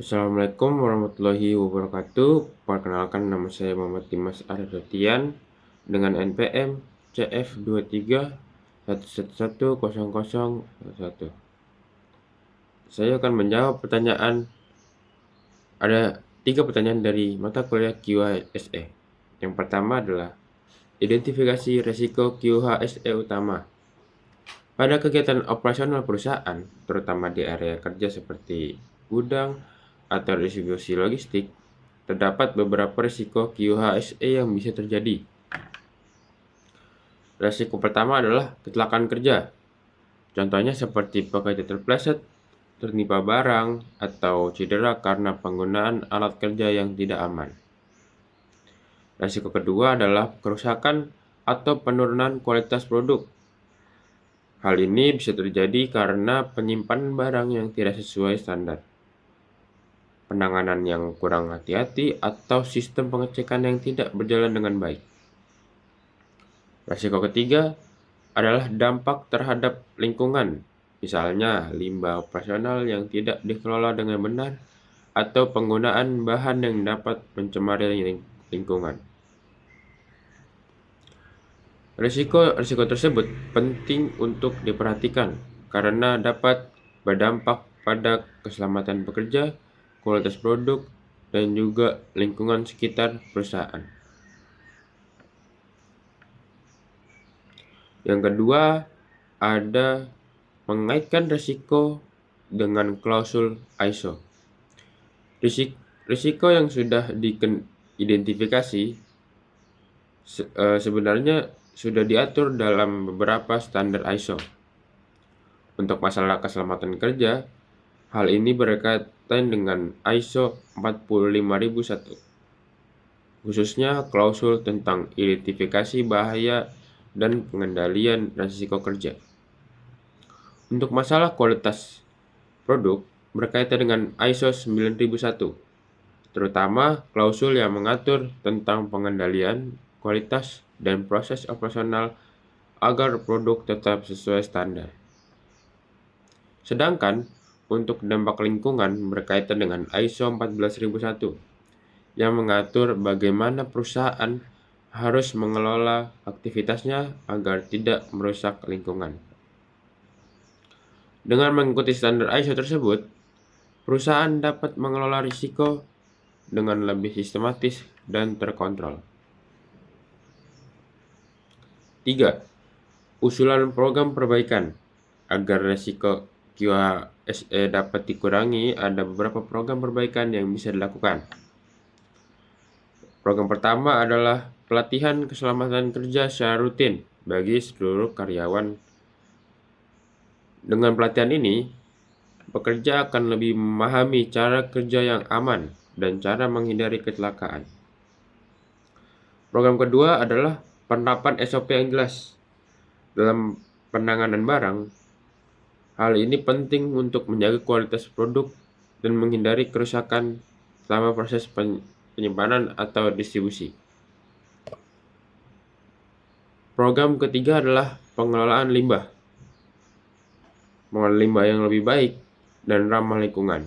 Assalamualaikum warahmatullahi wabarakatuh. Perkenalkan, nama saya Muhammad Dimas Arifetian dengan NPM CF23111001. Saya akan menjawab pertanyaan. Ada 3 pertanyaan dari mata kuliah QHSE. Yang pertama adalah identifikasi resiko QHSE utama. Pada kegiatan operasional perusahaan, terutama di area kerja seperti gudang atau distribusi logistik, terdapat beberapa risiko QHSE yang bisa terjadi. Risiko pertama adalah kecelakaan kerja. Contohnya seperti pekerja terpleset, tertimpa barang, atau cedera karena penggunaan alat kerja yang tidak aman. Risiko kedua adalah kerusakan atau penurunan kualitas produk. Hal ini bisa terjadi karena penyimpanan barang yang tidak sesuai standar, penanganan yang kurang hati-hati, atau sistem pengecekan yang tidak berjalan dengan baik. Risiko ketiga adalah dampak terhadap lingkungan, misalnya limbah operasional yang tidak dikelola dengan benar atau penggunaan bahan yang dapat mencemari lingkungan. Risiko tersebut penting untuk diperhatikan karena dapat berdampak pada keselamatan pekerja, kualitas produk, dan juga lingkungan sekitar perusahaan. Yang kedua, ada mengaitkan risiko dengan klausul ISO. Risiko yang sudah diidentifikasi sebenarnya sudah diatur dalam beberapa standar ISO. Untuk masalah keselamatan kerja, hal ini berkaitan dengan ISO 45001, khususnya klausul tentang identifikasi bahaya dan pengendalian risiko kerja. Untuk masalah kualitas produk berkaitan dengan ISO 9001, terutama klausul yang mengatur tentang pengendalian kualitas dan proses operasional agar produk tetap sesuai standar. Sedangkan untuk dampak lingkungan berkaitan dengan ISO 14001 yang mengatur bagaimana perusahaan harus mengelola aktivitasnya agar tidak merusak lingkungan. Dengan mengikuti standar ISO tersebut, perusahaan dapat mengelola risiko dengan lebih sistematis dan terkontrol. 3. Usulan program perbaikan. Agar risiko QHSE dapat dikurangi, ada beberapa program perbaikan yang bisa dilakukan. Program pertama adalah pelatihan keselamatan kerja secara rutin bagi seluruh karyawan. Dengan pelatihan ini, pekerja akan lebih memahami cara kerja yang aman dan cara menghindari kecelakaan. Program kedua adalah penerapan SOP yang jelas dalam penanganan barang. Hal ini penting untuk menjaga kualitas produk dan menghindari kerusakan selama proses penyimpanan atau distribusi. Program ketiga adalah pengelolaan limbah. Mengelola limbah yang lebih baik dan ramah lingkungan.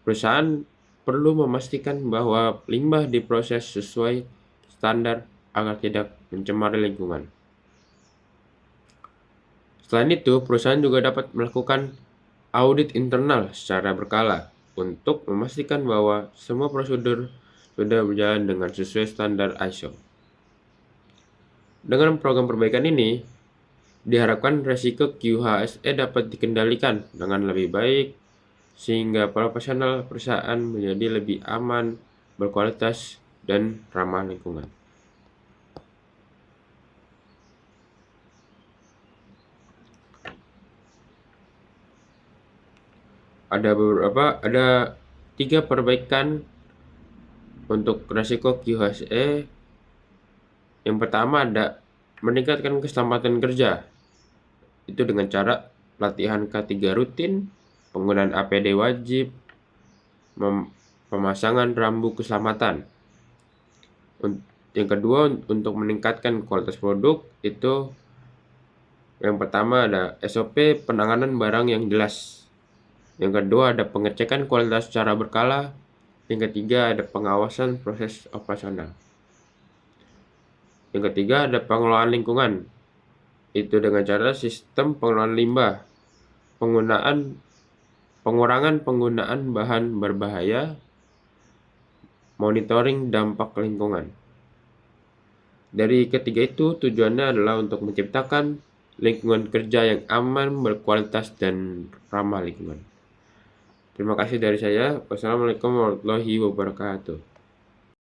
Perusahaan perlu memastikan bahwa limbah diproses sesuai standar agar tidak mencemari lingkungan. Selain itu, perusahaan juga dapat melakukan audit internal secara berkala untuk memastikan bahwa semua prosedur sudah berjalan dengan sesuai standar ISO. Dengan program perbaikan ini, diharapkan risiko QHSE dapat dikendalikan dengan lebih baik sehingga profesional perusahaan menjadi lebih aman, berkualitas, dan ramah lingkungan. Ada 3 perbaikan untuk risiko QHSE. Yang pertama ada meningkatkan keselamatan kerja. Itu dengan cara pelatihan K3 rutin, penggunaan APD wajib, pemasangan rambu keselamatan. Yang kedua, untuk meningkatkan kualitas produk, itu yang pertama ada SOP penanganan barang yang jelas. Yang kedua ada pengecekan kualitas secara berkala. Yang ketiga ada pengawasan proses operasional. Yang ketiga ada pengelolaan lingkungan. Itu dengan cara sistem pengelolaan limbah, pengurangan penggunaan bahan berbahaya, monitoring dampak lingkungan. Dari ketiga itu tujuannya adalah untuk menciptakan lingkungan kerja yang aman, berkualitas, dan ramah lingkungan. Terima kasih dari saya. Wassalamualaikum warahmatullahi wabarakatuh.